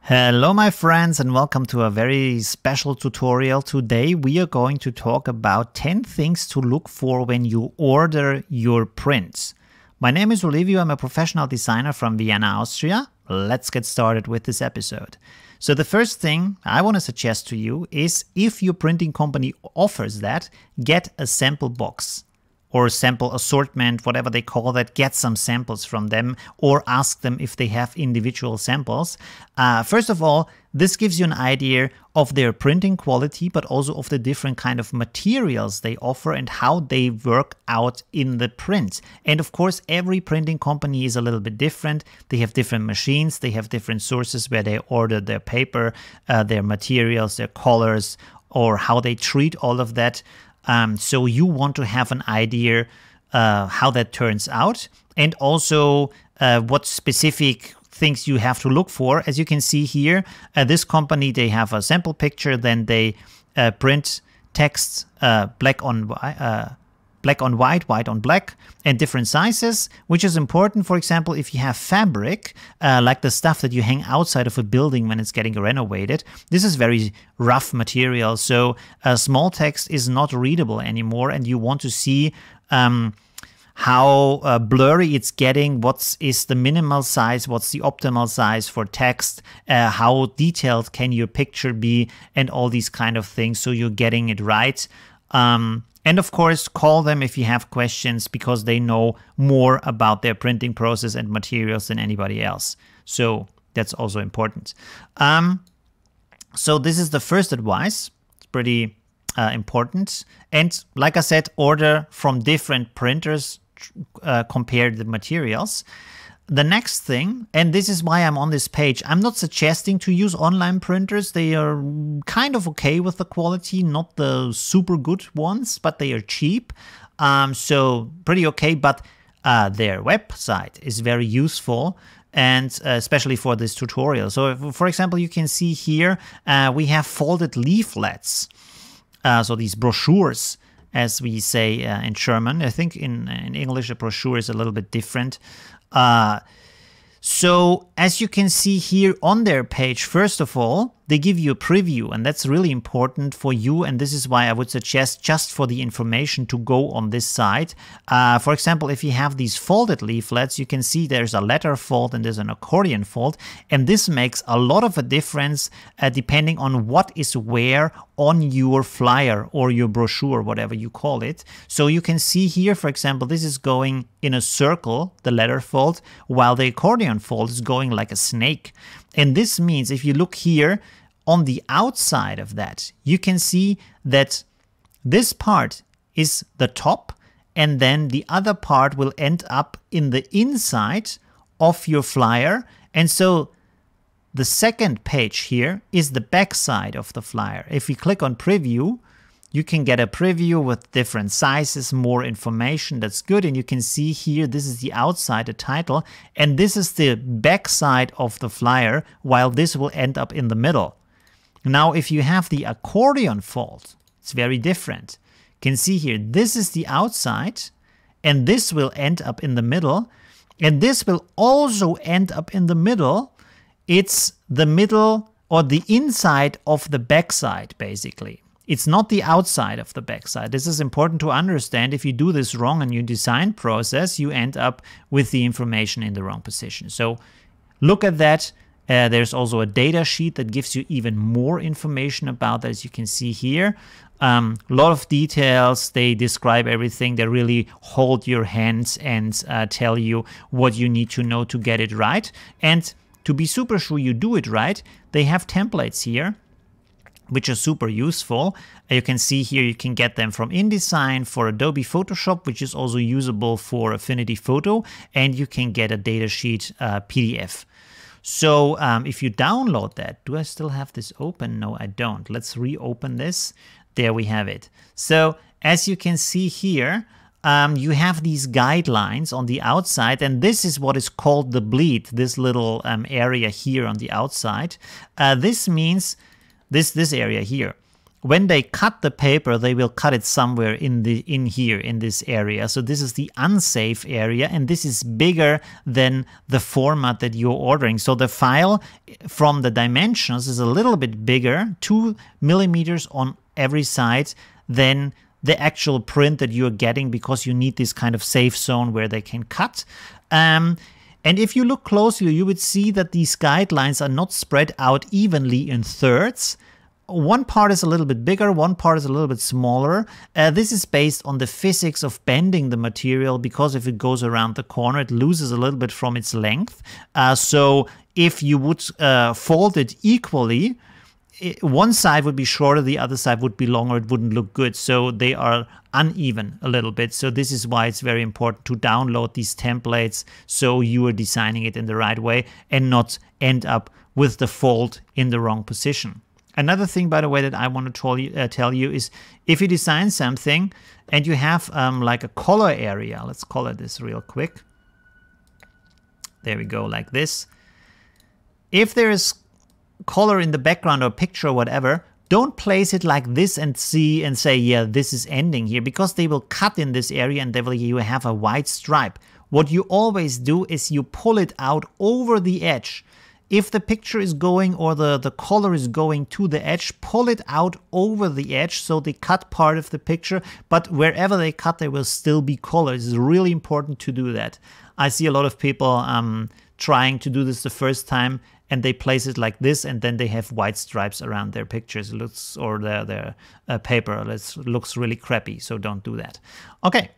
Hello my friends and welcome to a very special tutorial. Today we are going to talk about 10 things to look for when you order your prints. My name is Olivio, I'm a professional designer from Vienna, Austria. Let's get started with this episode. So the first thing I want to suggest to you is, if your printing company offers that, get a sample box. Or sample assortment, whatever they call that. Get some samples from them or ask them if they have individual samples. First of all, this gives you an idea of their printing quality, but also of the different kind of materials they offer and how they work out in the print. And of course, every printing company is a little bit different. They have different machines, they have different sources where they order their paper, their materials, their colors, or how they treat all of that. So you want to have an idea how that turns out, and also what specific things you have to look for. As you can see here, this company, they have a sample picture, then they print text black on white, white on black, and different sizes, which is important. For example, if you have fabric, like the stuff that you hang outside of a building when it's getting renovated, this is very rough material, so small text is not readable anymore, and you want to see how blurry it's getting, what is the minimal size, what's the optimal size for text, how detailed can your picture be, and all these kind of things, so you're getting it right. And of course, call them if you have questions, because they know more about their printing process and materials than anybody else. So that's also important. So this is the first advice. It's pretty important. And like I said, order from different printers, compare the materials. The next thing, and this is why I'm on this page, I'm not suggesting to use online printers. They are kind of okay with the quality, not the super good ones, but they are cheap. So pretty okay, but their website is very useful, and especially for this tutorial. So for example, you can see here, we have folded leaflets. So these brochures, as we say in German. I think in English, a brochure is a little bit different. So as you can see here on their page, first of all, they give you a preview, and that's really important for you. And this is why I would suggest, just for the information, to go on this site. For example, if you have these folded leaflets, you can see there's a letter fold and there's an accordion fold. And this makes a lot of a difference depending on what is where on your flyer or your brochure, whatever you call it. So you can see here, for example, this is going in a circle, the letter fold, while the accordion fold is going like a snake. And this means, if you look here on the outside of that, you can see that this part is the top, and then the other part will end up in the inside of your flyer. And so the second page here is the back side of the flyer. If we click on preview, you can get a preview with different sizes, more information. That's good. And you can see here, this is the outside, the title, and this is the back side of the flyer, while this will end up in the middle. Now, if you have the accordion fold, it's very different. You can see here, this is the outside, and this will end up in the middle, and this will also end up in the middle. It's the middle or the inside of the back side, basically. It's not the outside of the backside. This is important to understand. If you do this wrong in your design process, you end up with the information in the wrong position. So look at that. There's also a data sheet that gives you even more information about that, as you can see here. A lot of details. They describe everything. They really hold your hands and tell you what you need to know to get it right. And to be super sure you do it right, they have templates here, which are super useful. You can see here, you can get them from InDesign, for Adobe Photoshop, which is also usable for Affinity Photo, and you can get a datasheet PDF. So if you download that, do I still have this open? No, I don't. Let's reopen this. There we have it. So as you can see here, you have these guidelines on the outside, and this is what is called the bleed, this little area here on the outside. This means this area here. when they cut the paper, they will cut it somewhere in here, in this area. So this is the unsafe area, and this is bigger than the format that you're ordering. So the file from the dimensions is a little bit bigger, 2 millimeters on every side, than the actual print that you're getting, because you need this kind of safe zone where they can cut. And if you look closely, you would see that these guidelines are not spread out evenly in thirds. One part is a little bit bigger, one part is a little bit smaller. This is based on the physics of bending the material, because if it goes around the corner, it loses a little bit from its length. So if you would fold it equally, one side would be shorter, the other side would be longer, it wouldn't look good. So they are uneven a little bit. So this is why it's very important to download these templates so you are designing it in the right way and not end up with the fold in the wrong position. Another thing, by the way, that I want to tell you is, if you design something and you have like a color area, let's color this real quick. There we go, like this. If there is color in the background or picture or whatever, don't place it like this and say, yeah, this is ending here, because they will cut in this area and you have a white stripe. What you always do is you pull it out over the edge. If the picture is going, or the color is going to the edge, pull it out over the edge so they cut part of the picture, but wherever they cut, there will still be color. It's really important to do that. I see a lot of people trying to do this the first time, and they place it like this, and then they have white stripes around their pictures. It looks, or their paper. It looks really crappy, so don't do that. Okay,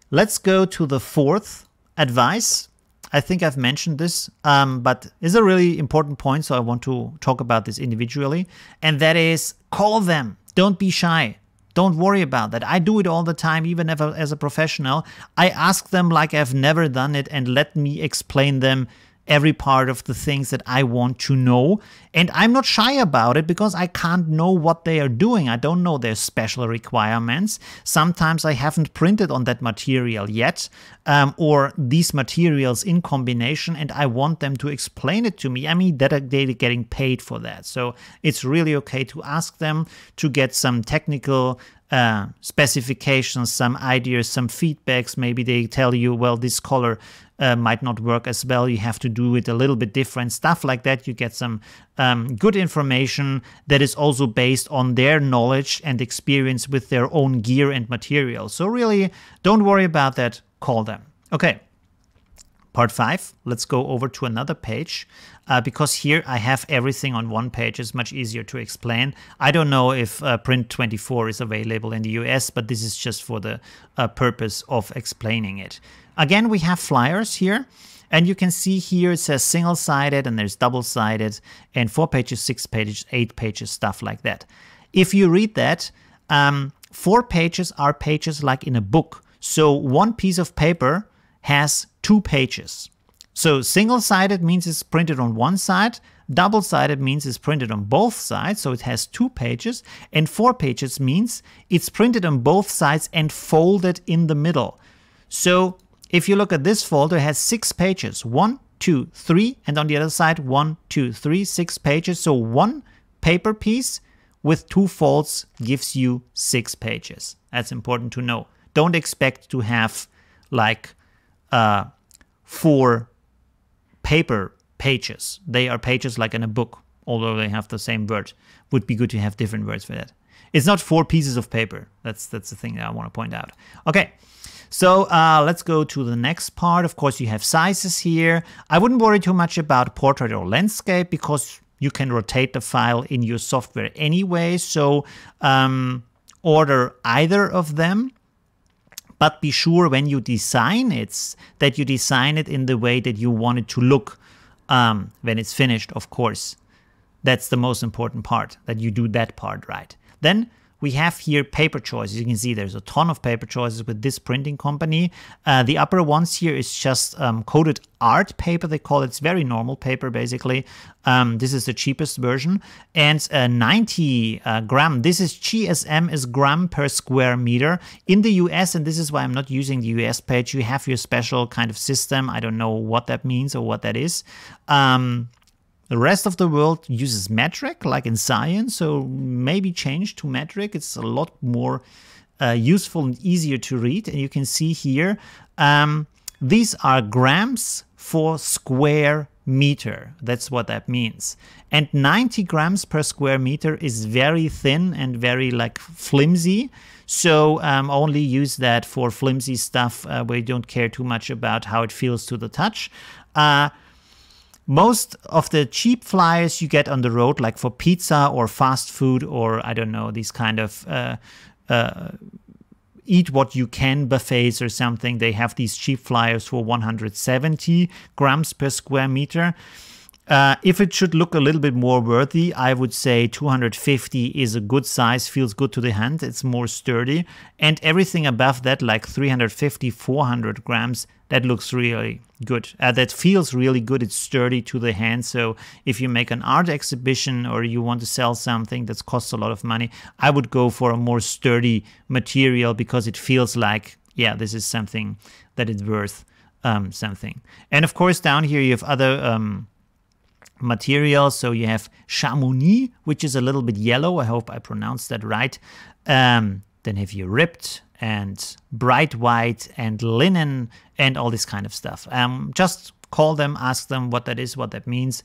let's go to the fourth advice. I think I've mentioned this, but it's a really important point, so I want to talk about this individually. And that is, call them. Don't be shy. Don't worry about that. I do it all the time, even as a professional. I ask them like I've never done it, and let me explain them every part of the things that I want to know. And I'm not shy about it, because I can't know what they are doing. I don't know their special requirements. Sometimes I haven't printed on that material yet, or these materials in combination, and I want them to explain it to me. I mean, they're getting paid for that. So it's really okay to ask them to get some technical specifications, some ideas, some feedbacks. Maybe they tell you, well, this color might not work as well, you have to do it a little bit different, stuff like that. You get some good information that is also based on their knowledge and experience with their own gear and material. So really, don't worry about that, call them. Okay, part 5, let's go over to another page, because here I have everything on one page. It's much easier to explain. I don't know if print 24 is available in the US, but this is just for the purpose of explaining it. Again, we have flyers here, and you can see here it says single-sided, and there's double-sided, and 4 pages, 6 pages, 8 pages, stuff like that. If you read that, 4 pages are pages like in a book. So one piece of paper has 2 pages. So single-sided means it's printed on one side, double-sided means it's printed on both sides, so it has 2 pages, and 4 pages means it's printed on both sides and folded in the middle. So if you look at this folder, it has 6 pages, 1, 2, 3, and on the other side, 1, 2, 3, 6 pages. So one paper piece with 2 folds gives you 6 pages. That's important to know. Don't expect to have like 4 paper pages. They are pages like in a book, although they have the same word. Would be good to have different words for that. It's not 4 pieces of paper. That's the thing that I want to point out. Okay. So let's go to the next part. Of course, you have sizes here. I wouldn't worry too much about portrait or landscape, because you can rotate the file in your software anyway. So order either of them, but be sure when you design it that you design it in the way that you want it to look when it's finished, of course. That's the most important part, that you do that part right. Then we have here paper choices. You can see there's a ton of paper choices with this printing company. The upper ones here is just coated art paper, they call it. It's very normal paper, basically. This is the cheapest version. And 90 gram, this is GSM, is gram per square meter. In the US, and this is why I'm not using the US page, you have your special kind of system. I don't know what that means or what that is. The rest of the world uses metric, like in science, so maybe change to metric. It's a lot more useful and easier to read. And you can see here, these are grams for square meter. That's what that means. And 90 grams per square meter is very thin and very like flimsy. So only use that for flimsy stuff where you don't care too much about how it feels to the touch. Most of the cheap flyers you get on the road, like for pizza or fast food or I don't know, these kind of eat what you can buffets or something, they have these cheap flyers for 170 grams per square meter. If it should look a little bit more worthy, I would say 250 is a good size, feels good to the hand, it's more sturdy. And everything above that, like 350, 400 grams, that looks really good. That feels really good, it's sturdy to the hand. So if you make an art exhibition or you want to sell something that costs a lot of money, I would go for a more sturdy material because it feels like, yeah, this is something that is worth something. And of course, down here you have other materials. So you have chamois, which is a little bit yellow. I hope I pronounced that right. Then have you ribbed and bright white and linen and all this kind of stuff. Just call them, ask them what that is, what that means.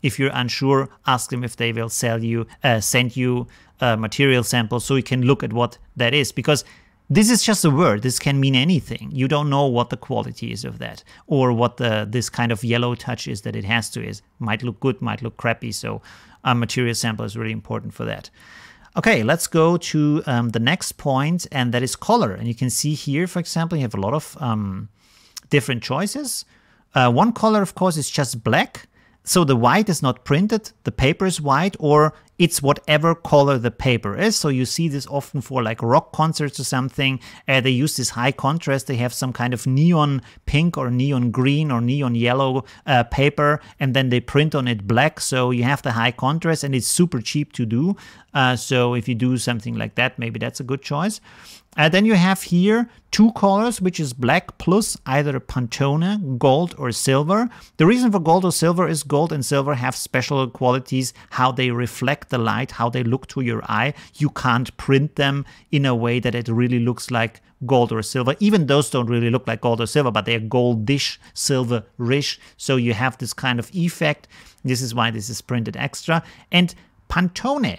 If you're unsure, ask them if they will send you material samples so you can look at what that is, because this is just a word. This can mean anything. You don't know what the quality is of that or what this kind of yellow touch is that it has to is. Might look good, might look crappy. So a material sample is really important for that. Okay, let's go to the next point, and that is color. And you can see here, for example, you have a lot of different choices. One color, of course, is just black. So the white is not printed, the paper is white, or it's whatever color the paper is. So you see this often for like rock concerts or something. They use this high contrast. They have some kind of neon pink or neon green or neon yellow paper, and then they print on it black. So you have the high contrast, and it's super cheap to do. So if you do something like that, maybe that's a good choice. Then you have here two colors, which is black plus either Pantone, gold or silver. The reason for gold or silver is gold and silver have special qualities, how they reflect the light, how they look to your eye. You can't print them in a way that it really looks like gold or silver. Even those don't really look like gold or silver, but they're goldish, silverish. So you have this kind of effect. This is why this is printed extra. And Pantone.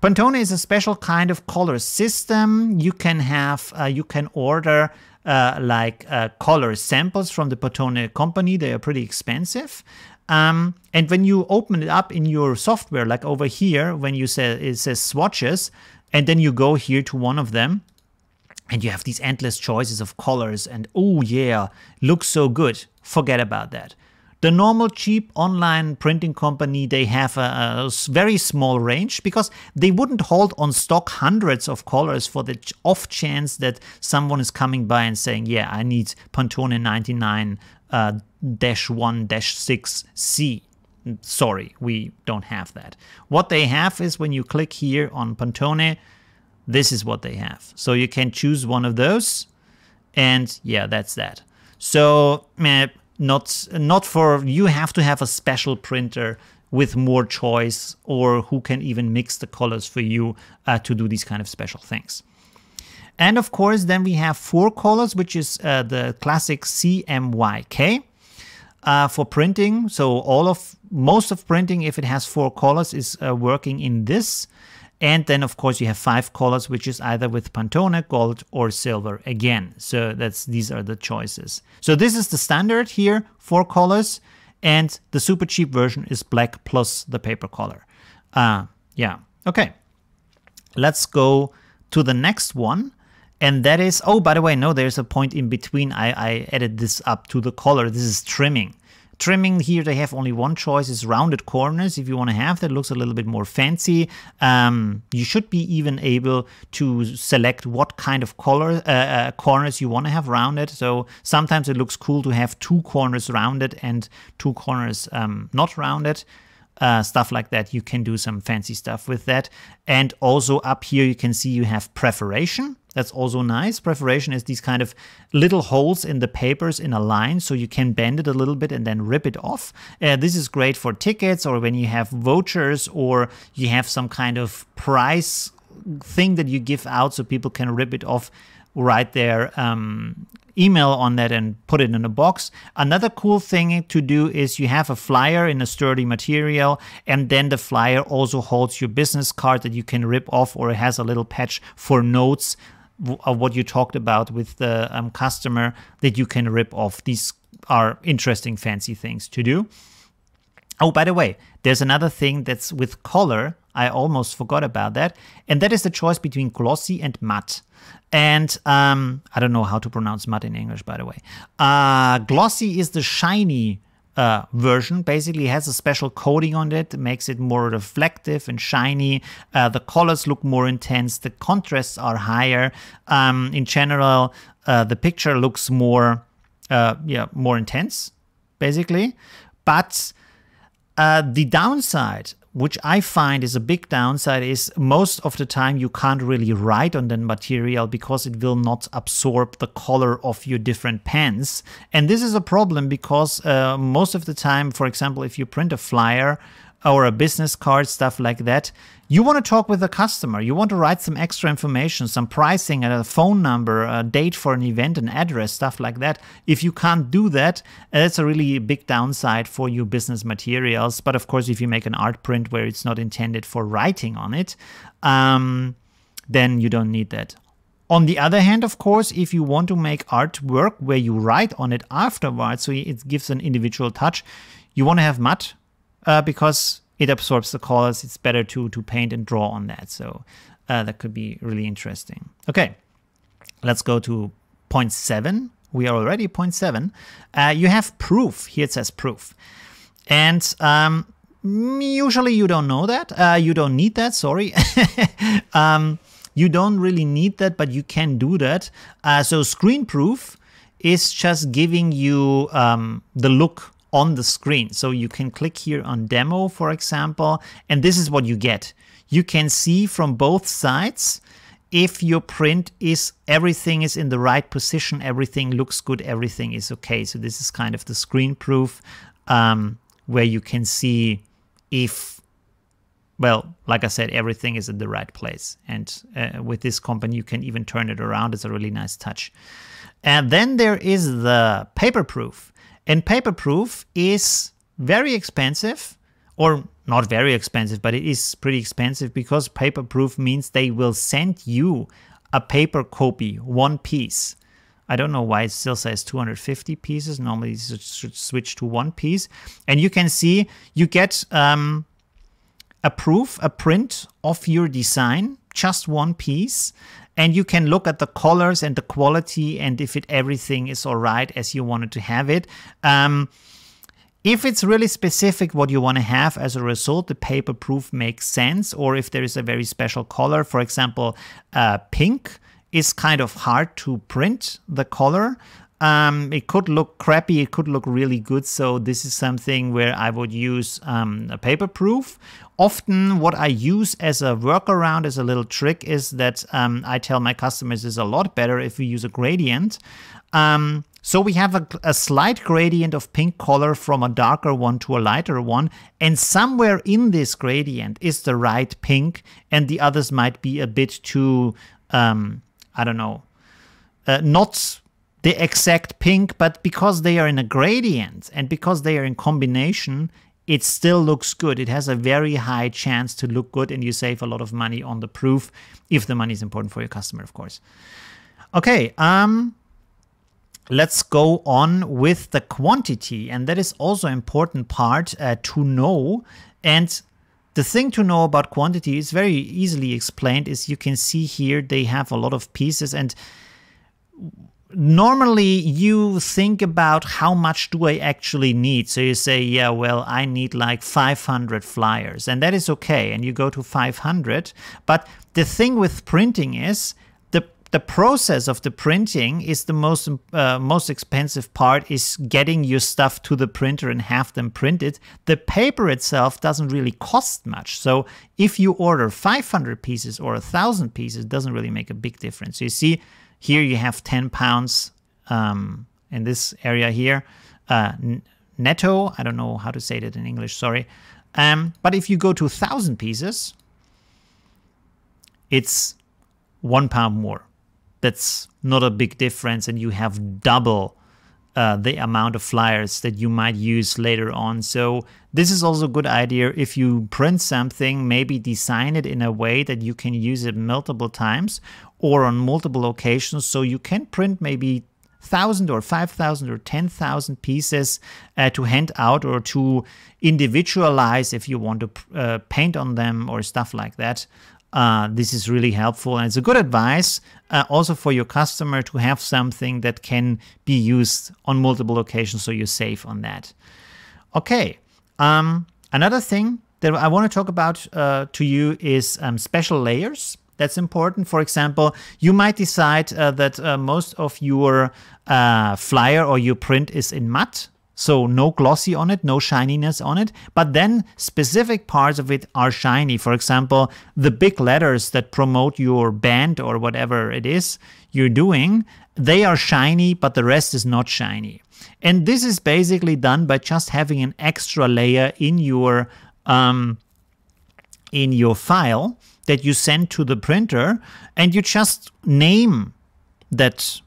Pantone is a special kind of color system. You can have, you can order color samples from the Pantone company. They are pretty expensive. And when you open it up in your software, like over here, when you say it says swatches, and then you go here to one of them, and you have these endless choices of colors, and oh yeah, looks so good. Forget about that. The normal cheap online printing company, they have a very small range because they wouldn't hold on stock hundreds of colors for the off chance that someone is coming by and saying, yeah, I need Pantone 99-1-6C. Sorry, we don't have that. What they have is when you click here on Pantone, this is what they have. So you can choose one of those, and yeah, that's that. So not for, you have to have a special printer with more choice or who can even mix the colors for you to do these kind of special things. And of course, then we have 4 colors, which is the classic CMYK for printing. So most of printing, if it has 4 colors, is working in this. And then, of course, you have 5 colors, which is either with Pantone, gold, or silver again. So these are the choices. So this is the standard here, 4 colors. And the super cheap version is black plus the paper color. Yeah, okay. Let's go to the next one. And that is, oh, by the way, no, there's a point in between. I added this up to the color. This is trimming. Trimming here, they have only one choice, is rounded corners. If you want to have that, looks a little bit more fancy. You should be even able to select what kind of color corners you want to have rounded. So sometimes it looks cool to have 2 corners rounded and 2 corners not rounded. Stuff like that. You can do some fancy stuff with that. And also up here, you can see you have preparation. That's also nice. Perforation is these kind of little holes in the papers in a line, so you can bend it a little bit and then rip it off. This is great for tickets, or when you have vouchers, or you have some kind of prize thing that you give out, so people can rip it off, write their email on that and put it in a box. Another cool thing to do is you have a flyer in a sturdy material, and then the flyer also holds your business card that you can rip off, or it has a little patch for notes of what you talked about with the customer that you can rip off. These are interesting, fancy things to do. Oh, by the way, there's another thing that's with color. I almost forgot about that. And that is the choice between glossy and matte. And I don't know how to pronounce matte in English, by the way. Glossy is the shiny version. Basically, it has a special coating on it. It makes it more reflective and shiny. The colors look more intense. The contrasts are higher. In general, the picture looks more intense, basically. But the downside, which I find is a big downside, is most of the time you can't really write on the material because it will not absorb the color of your different pens. And this is a problem because most of the time, for example, if you print a flyer or a business card, stuff like that, you want to talk with the customer. You want to write some extra information, some pricing, a phone number, a date for an event, an address, stuff like that. If you can't do that, that's a really big downside for your business materials. But of course, if you make an art print where it's not intended for writing on it, then you don't need that. On the other hand, of course, if you want to make artwork where you write on it afterwards, so it gives an individual touch, you want to have matte because it absorbs the colors. It's better to paint and draw on that. So that could be really interesting. Okay, let's go to point 7. We are already at point 7. You have proof. Here it says proof. And usually you don't know that. You don't need that, sorry. You don't really need that, but you can do that. So screen proof is just giving you the look on the screen. So you can click here on demo, for example, and this is what you get. You can see from both sides if your print is, everything is in the right position, everything looks good, everything is okay. So this is kind of the screen proof where you can see if, well, like I said, everything is in the right place. And with this company, you can even turn it around. It's a really nice touch. And then there is the paper proof. And paper proof is very expensive, or not very expensive, but it is pretty expensive because paper proof means they will send you a paper copy, one piece. I don't know why it still says 250 pieces. Normally it should switch to one piece. And you can see you get a proof, a print of your design, just one piece. And you can look at the colors and the quality and if everything is all right as you wanted to have it. If it's really specific what you want to have as a result, the paper proof makes sense. Or if there is a very special color, for example, pink is kind of hard to print the color. It could look crappy, it could look really good. So this is something where I would use a paper proof. Often what I use as a workaround, as a little trick, is that I tell my customers it's a lot better if we use a gradient. So we have a slight gradient of pink color from a darker one to a lighter one. And somewhere in this gradient is the right pink, and the others might be a bit too, I don't know, not the exact pink, but because they are in a gradient and because they are in combination, it still looks good. It has a very high chance to look good, and you save a lot of money on the proof if the money is important for your customer, of course. Okay, let's go on with the quantity, and that is also an important part to know. And the thing to know about quantity is very easily explained. Is you can see here they have a lot of pieces, and normally you think about how much do I actually need. So you say, yeah, well, I need like 500 flyers, and that is okay. And you go to 500. But the thing with printing is the process of the printing is the most expensive part, is getting your stuff to the printer and have them printed. The paper itself doesn't really cost much. So if you order 500 pieces or 1,000 pieces, it doesn't really make a big difference. You see, here you have 10 pounds in this area here, netto. I don't know how to say that in English, sorry. But if you go to 1,000 pieces, it's £1 more. That's not a big difference, and you have double the amount of flyers that you might use later on. So this is also a good idea. If you print something, maybe design it in a way that you can use it multiple times or on multiple occasions, so you can print maybe 1,000 or 5,000 or 10,000 pieces to hand out, or to individualize if you want to paint on them or stuff like that. This is really helpful, and it's a good advice also for your customer to have something that can be used on multiple occasions, so you're safe on that. Okay, another thing that I want to talk about to you is special layers. That's important. For example, you might decide that most of your flyer or your print is in matte. So no glossy on it, no shininess on it, but then specific parts of it are shiny. For example, the big letters that promote your band or whatever it is you're doing, they are shiny, but the rest is not shiny. And this is basically done by just having an extra layer in your file that you send to the printer, and you just name that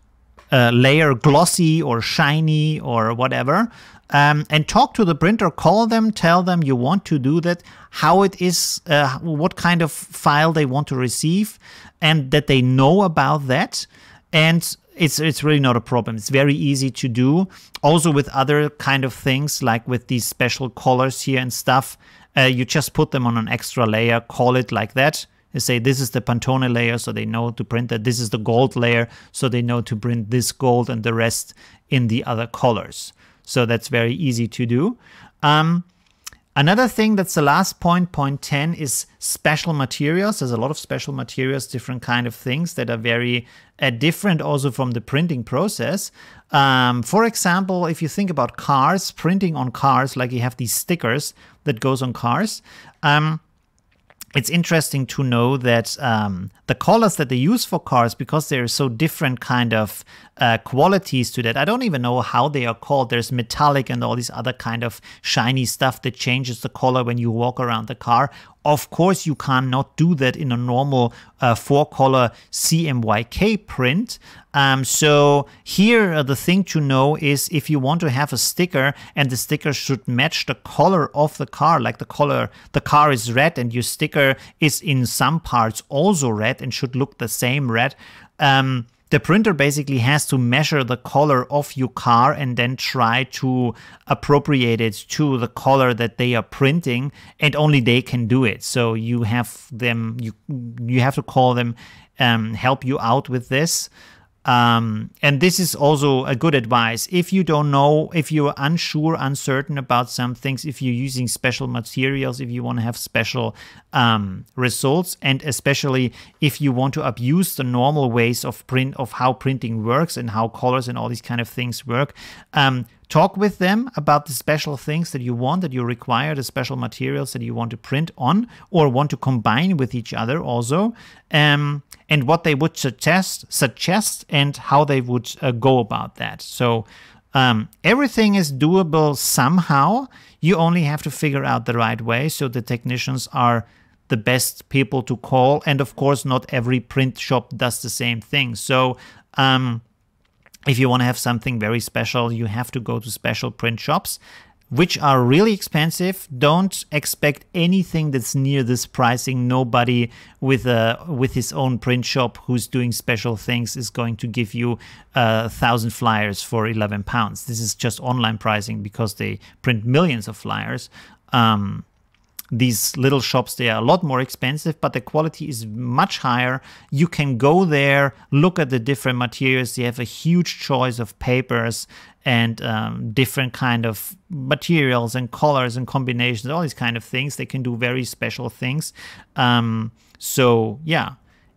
layer glossy or shiny or whatever, and talk to the printer, call them, tell them you want to do that, how it is, what kind of file they want to receive, and that they know about that. And it's really not a problem. It's very easy to do. Also with other kind of things, like with these special colors here and stuff, you just put them on an extra layer, call it like that. You say this is the Pantone layer, so they know to print that. This is the gold layer, so they know to print this gold and the rest in the other colors. So that's very easy to do. Another thing, that's the last point, point 10, is special materials. There's a lot of special materials, different kind of things that are very different also from the printing process. For example, if you think about cars, printing on cars, like you have these stickers that goes on cars, it's interesting to know that the colors that they use for cars, because there are so different kind of qualities to that. I don't even know how they are called. There's metallic and all these other kind of shiny stuff that changes the color when you walk around the car. Of course, you cannot do that in a normal 4-color CMYK print. So here, the thing to know is if you want to have a sticker and the sticker should match the color of the car, like the car is red and your sticker is in some parts also red and should look the same red. The printer basically has to measure the color of your car and then try to appropriate it to the color that they are printing, and only they can do it. So you have them, you have to call them, help you out with this. And this is also a good advice. If you don't know, if you're unsure, uncertain about some things, if you're using special materials, if you want to have special results, and especially if you want to abuse the normal ways of how printing works and how colors and all these kind of things work, talk with them about the special things that you want, that you require, the special materials that you want to print on or want to combine with each other also, and what they would suggest and how they would go about that. So everything is doable somehow. You only have to figure out the right way. So the technicians are the best people to call. And of course, not every print shop does the same thing. So if you want to have something very special, you have to go to special print shops, which are really expensive. Don't expect anything that's near this pricing. Nobody with his own print shop who's doing special things is going to give you 1,000 flyers for £11. This is just online pricing because they print millions of flyers. These little shops, they are a lot more expensive, but the quality is much higher. You can go there, look at the different materials. They have a huge choice of papers and different kind of materials and colors and combinations, all these kind of things. They can do very special things. So yeah,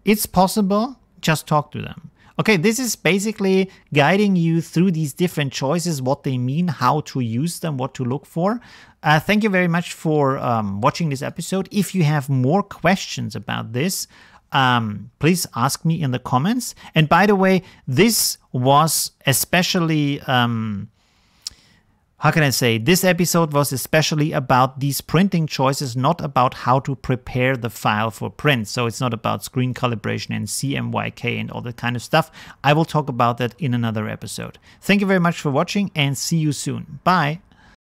it's possible. just talk to them. Okay, this is basically guiding you through these different choices, what they mean, how to use them, what to look for. Thank you very much for watching this episode. If you have more questions about this, please ask me in the comments. And by the way, this was especially, how can I say, this episode was especially about these printing choices, not about how to prepare the file for print. So it's not about screen calibration and CMYK and all that kind of stuff. I will talk about that in another episode. Thank you very much for watching and see you soon. Bye.